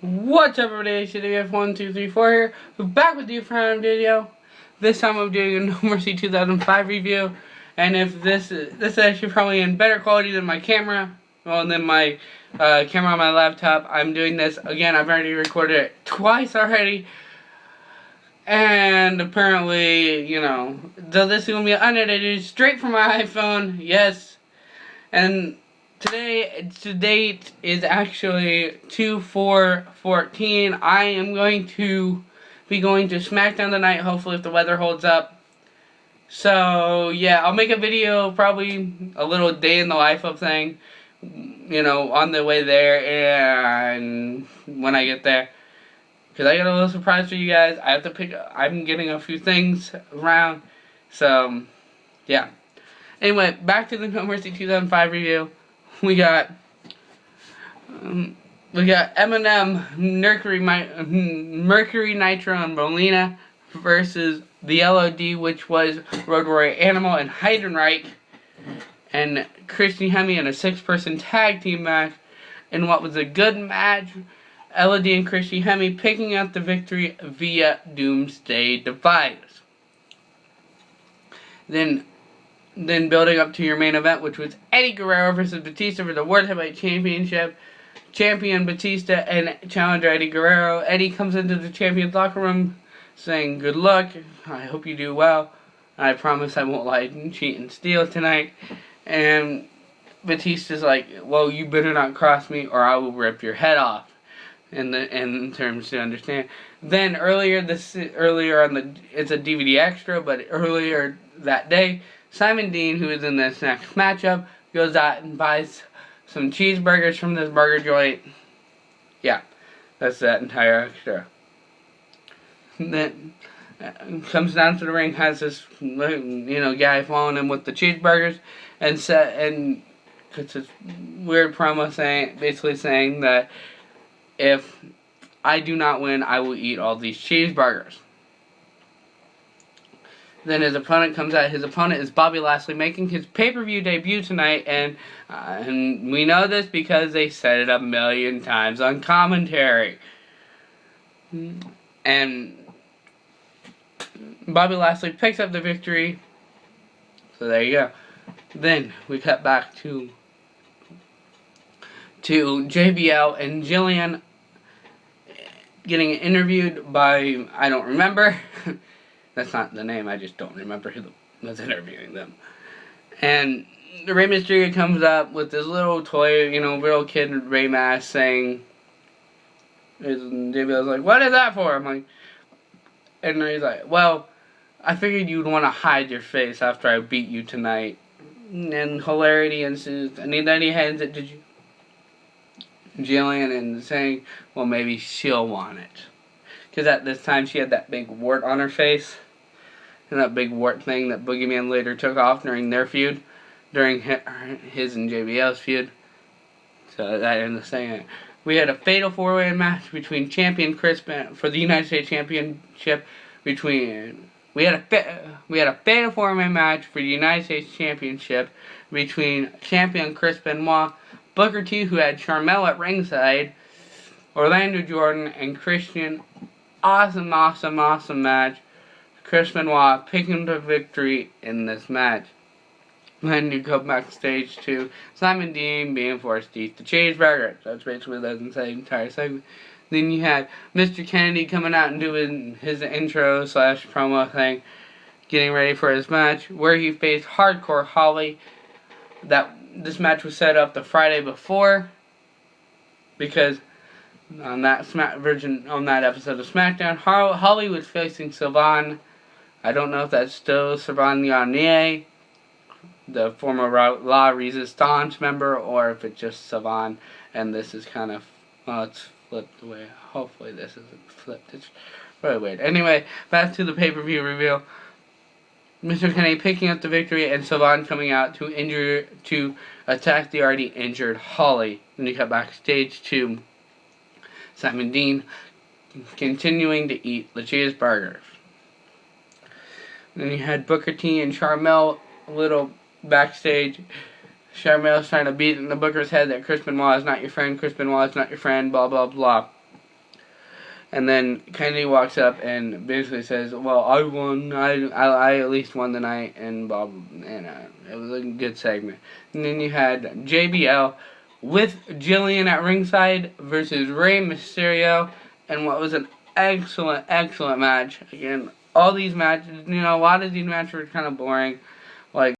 What's up, everybody? CWF1234 here. We're back with you for another video. This time I'm doing a No Mercy 2005 review, and if this is actually probably in better quality than my camera, well, than my camera on my laptop. I'm doing this again. I've already recorded it twice already, and apparently, so this is gonna be unedited, straight from my iPhone. Yes, and today, to date, is actually 2/4/14. I am going to be going to SmackDown tonight, hopefully if the weather holds up. So, yeah, I'll make a video, probably a little day in the life of thing, on the way there and when I get there. Because I got a little surprise for you guys. I'm getting a few things around. So, yeah. Anyway, back to the No Mercy 2005 review. We got Eminem, Mercury Nitro, and Molina versus the LOD, which was Road Warrior Animal and Heidenreich, and Christian Hemme in a 6-person tag team match in what was a good match. LOD and Christian Hemme picking up the victory via Doomsday Device. Then building up to your main event, which was Eddie Guerrero versus Batista for the World Heavyweight Championship. Champion Batista and challenger Eddie Guerrero. Eddie comes into the champion's locker room saying, "Good luck. I hope you do well. I promise I won't lie and cheat and steal tonight." And Batista's like, "Well, you better not cross me or I will rip your head off." In terms to understand. Then it's a DVD extra, but earlier that day, Simon Dean, who is in this next matchup, goes out and buys some cheeseburgers from this burger joint. Yeah, that's that entire extra. Then comes down to the ring, has this guy following him with the cheeseburgers, and cuts this weird promo basically saying that if I do not win, I will eat all these cheeseburgers. Then his opponent comes out. His opponent is Bobby Lashley, making his pay-per-view debut tonight, and we know this because they said it a million times on commentary. And Bobby Lashley picks up the victory. So there you go. Then we cut back to JBL and Jillian getting interviewed by, I don't remember. That's not the name, I just don't remember who was interviewing them. And Rey Mysterio comes up with this little toy, real kid Rey mask saying, JBL's like, "What is that for?" I'm like, and he's like, "Well, I figured you'd want to hide your face after I beat you tonight." And hilarity ensues, and then he hands it to Jillian and saying, "Well, maybe she'll want it." Because at this time she had that big wart on her face. And that big wart thing that Boogeyman later took off during their feud. During his and JBL's feud. So that ended up saying it. We had a fatal 4-way match between champion Chris Benoit for the United States Championship. We had a fatal 4-way match for the United States Championship between champion Chris Benoit, Booker T, who had Charmel at ringside, Orlando Jordan, and Christian. Awesome match. Chris Benoit picking the victory in this match. Then you go backstage to Simon Dean being forced to eat the cheeseburger. That's basically the entire segment. Then you had Mr. Kennedy coming out and doing his intro / promo thing, getting ready for his match, where he faced Hardcore Holly. This match was set up the Friday before, because on that episode of SmackDown, Holly was facing Sylvain. I don't know if that's still Sylvain Garnier, the former La Resistance member, or if it's just Sylvain, and this is kind of, it's flipped away. Hopefully this isn't flipped. It's really weird. Anyway, back to the pay-per-view reveal. Mr. Kennedy picking up the victory, and Sylvain coming out to attack the already injured Holly. Then you cut backstage to Simon Dean continuing to eat the cheeseburgers. Then you had Booker T and Charmel a little backstage. Charmel's trying to beat in the Booker's head that Chris Benoit is not your friend, blah, blah, blah. And then Kennedy walks up and basically says, "Well, I won. I at least won the night." And Bob, and it was a good segment. And then you had JBL with Jillian at ringside versus Rey Mysterio, and what was an excellent match. Again, all these matches, a lot of these matches were kind of boring. Like